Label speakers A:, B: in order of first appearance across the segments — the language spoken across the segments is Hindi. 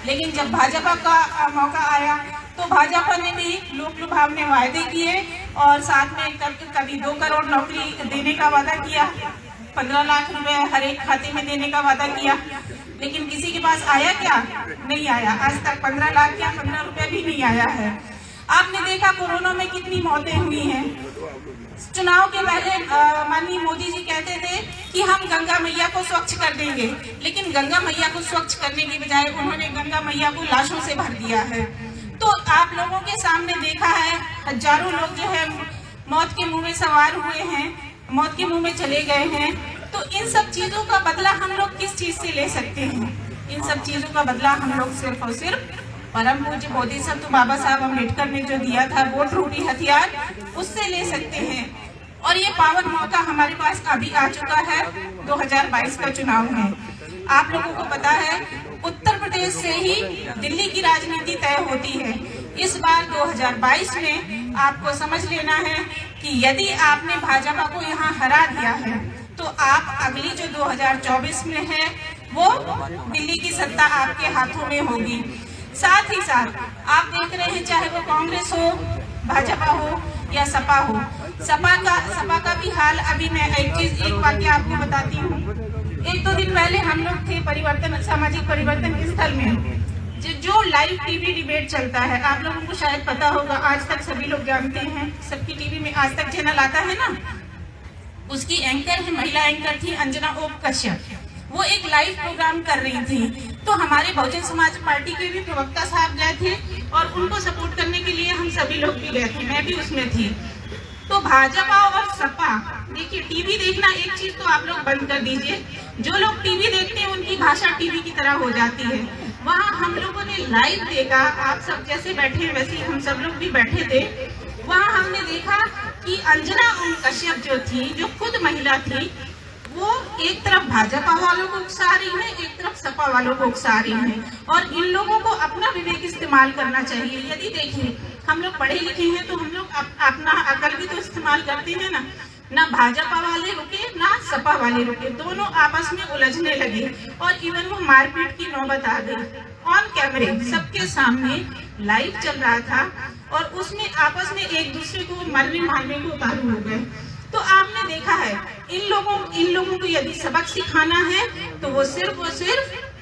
A: लेकिन जब भाजपा का मौका आया तो भाजपा ने भी लोक लुभावने वायदे किए और साथ में कभी 2 करोड़ नौकरी देने का वादा किया, 15 लाख रुपए हर एक खाते में देने का वादा किया, लेकिन किसी के पास आया क्या? नहीं आया। आज तक 15 लाख या 15 रुपए भी नहीं आया है। आपने देखा कोरोना में कितनी मौतें हुई हैं। चुनाव के पहले माननीय मोदी जी कहते थे कि हम गंगा मैया को स्वच्छ कर देंगे, लेकिन गंगा मैया को स्वच्छ करने की बजाय उन्होंने गंगा मैया को लाशों से भर दिया है। तो आप लोगों के सामने देखा है, हजारों लोग जो है मौत के मुंह में सवार हुए हैं, मौत के मुंह में चले गए हैं। तो इन सब चीजों का बदला हम लोग किस चीज से ले सकते हैं? इन सब चीजों का बदला हम लोग सिर्फ और सिर्फ परम पूज्य बोधिसत्व बाबा साहब अम्बेडकर ने जो दिया था वोट रूपी हथियार, उससे ले सकते हैं। और ये पावन मौका हमारे पास अभी आ चुका है। 2022 का चुनाव है। आप लोगों को पता है उत्तर प्रदेश से ही दिल्ली की राजनीति तय होती है। इस बार 2022 में आपको समझ लेना है कि यदि आपने भाजपा को यहाँ हरा दिया है तो आप अगली जो 2024 में है वो दिल्ली की सत्ता आपके हाथों में होगी। साथ ही साथ आप देख रहे हैं, चाहे वो कांग्रेस हो, भाजपा हो या सपा हो, सपा का भी हाल अभी मैं एक वाक्य आपको बताती हूँ। 1-2 दिन पहले हम लोग थे सामाजिक परिवर्तन के स्थल में, जो लाइव टीवी डिबेट चलता है, आप लोगों को शायद पता होगा, आज तक सभी लोग जानते हैं, सबकी टीवी में आज तक चैनल आता है ना, उसकी एंकर है, महिला एंकर थी अंजना ओम कश्यप। वो एक लाइव प्रोग्राम कर रही थी, तो हमारे बहुजन समाज पार्टी के भी प्रवक्ता साहब गए थे और उनको सपोर्ट करने के लिए हम सभी लोग भी गए थे, मैं भी उसमें थी। तो भाजपा और सपा, देखिए टीवी देखना एक चीज तो आप लोग बंद कर दीजिए, जो लोग टीवी देखते हैं उनकी भाषा टीवी की तरह हो जाती है। वहाँ हम लोगों ने लाइव देखा, आप सब जैसे बैठे वैसे हम सब लोग भी बैठे थे। वहाँ हमने देखा कि अंजना ओम कश्यप जो थी, जो खुद महिला थी, वो एक तरफ भाजपा वालों को उकसा रही है, एक तरफ सपा वालों को उकसा रही है। और इन लोगों को अपना विवेक इस्तेमाल करना चाहिए। यदि देखिए हम लोग पढ़े लिखे हैं तो हम लोग अपना अकल भी तो इस्तेमाल करते हैं ना भाजपा वाले रुके ना सपा वाले रुके, दोनों आपस में उलझने लगे और इवन वो मारपीट की नौबत आ गई। ऑन कैमरे सबके सामने लाइव चल रहा था और उसमें आपस में एक दूसरे को मारने को उतारू हो गए। तो आपने देखा है इन लोगों को यदि सबक सिखाना है तो वो सिर्फ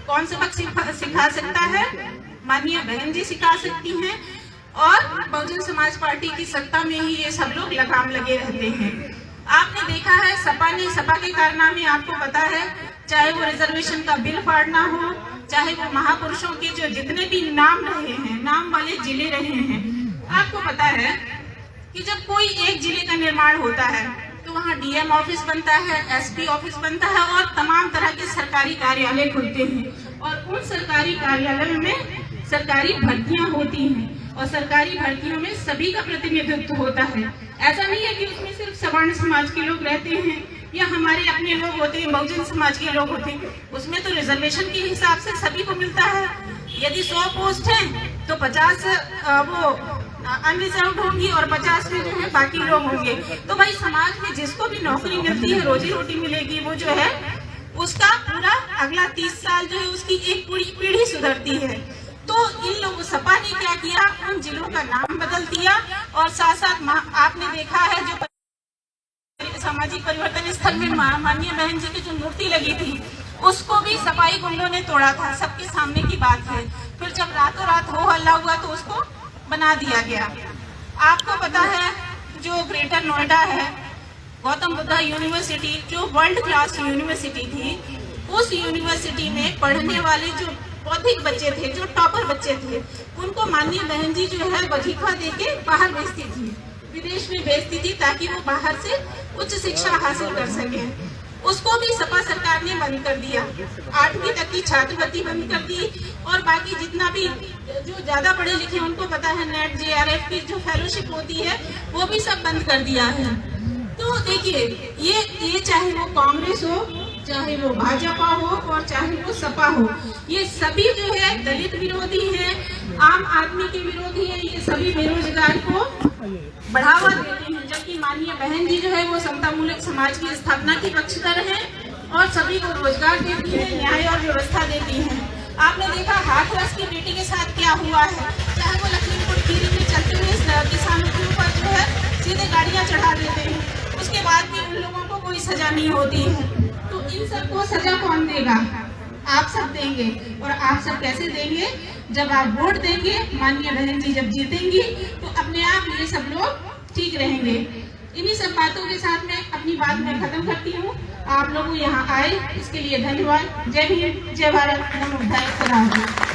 A: कौन सबक सिखा सकता है? माननीय बहन जी सिखा सकती हैं और बहुजन समाज पार्टी की सत्ता में ही ये सब लोग लगाम लगे रहते हैं। आपने देखा है सपा के कारनामे आपको पता है, चाहे वो रिजर्वेशन का बिल फाड़ना हो, चाहे वो महापुरुषों के जो जितने भी नाम रहे हैं, नाम वाले जिले रहे हैं। आपको पता है कि जब कोई एक जिले का निर्माण होता है तो वहाँ डीएम ऑफिस बनता है, एसपी ऑफिस बनता है और तमाम तरह के सरकारी कार्यालय खुलते हैं और उन सरकारी कार्यालयों में सरकारी भर्तियां होती हैं और सरकारी भर्तियों में सभी का प्रतिनिधित्व होता है। ऐसा नहीं है कि उसमें सिर्फ सवर्ण समाज के लोग रहते हैं या हमारे अपने लोग होते हैं, बहुजन समाज के लोग होते हैं। उसमें तो रिजर्वेशन के हिसाब से सभी को मिलता है। यदि 100 पोस्ट हैं तो 50 वो अनरिजर्व्ड होंगी और 50 में जो है बाकी लोग होंगे। तो भाई समाज में जिसको भी नौकरी मिलती है, रोजी रोटी मिलेगी, वो जो है उसका पूरा अगला 30 साल जो है उसकी एक पूरी पीढ़ी सुधरती है। तो इन लोगों सपा ने क्या किया, उन जिलों का नाम बदल दिया और साथ साथ आपने देखा है जो सामाजिक परिवर्तन स्थल में माननीय बहन जी की जो मूर्ति लगी थी उसको भी सफाई गुंडों ने तोड़ा था, सबके सामने की बात है। फिर जब रातों रात हो हल्ला हुआ तो उसको बना दिया गया। आपको पता है जो ग्रेटर नोएडा है, गौतम बुद्धा यूनिवर्सिटी जो वर्ल्ड क्लास यूनिवर्सिटी थी, उस यूनिवर्सिटी में पढ़ने वाले जो बौद्धिक बच्चे थे, जो टॉपर बच्चे थे, उनको माननीय बहन जी जो है वजीफा देके बाहर भेजती थी, विदेश में भेजती थी ताकि वो बाहर से उच्च शिक्षा हासिल कर सके। उसको भी सपा सरकार ने बंद कर दिया। 8वीं तक की छात्रवृत्ति बंद कर दी और बाकी जितना भी जो ज्यादा पढ़े लिखे उनको पता है नेट जेआरएफ की जो फेलोशिप होती है वो भी सब बंद कर दिया है। तो देखिए ये चाहे वो कांग्रेस हो, चाहे वो भाजपा हो और चाहे वो सपा हो, ये सभी जो है दलित विरोधी है, आम आदमी के विरोधी है। ये सभी बेरोजगार को बढ़ावा देते हैं, जबकि माननीय बहन जी जो है वो समतामूलक समाज की स्थापना की पक्षधर है और सभी को रोजगार देती है, न्याय और व्यवस्था देती है। आपने देखा हाथरस की हुआ है, चाहे वो लखीमपुर खीरी में चलते हुए किसानों के ऊपर जो है सीधे गाड़ियाँ चढ़ा देते हैं, उसके बाद भी उन लोगों को कोई सजा नहीं होती है। तो इन सबको सजा कौन देगा? आप सब देंगे। और आप सब कैसे देंगे? जब आप वोट देंगे, माननीय बहन जी जब जीतेंगी तो अपने आप ये सब लोग ठीक रहेंगे। इन्हीं सब बातों के साथ मैं अपनी बात में खत्म करती हूँ। आप लोग यहाँ आए इसके लिए धन्यवाद। जय हिंद, जय भारत, नमो बुद्धाय, खुदा हाफिज़।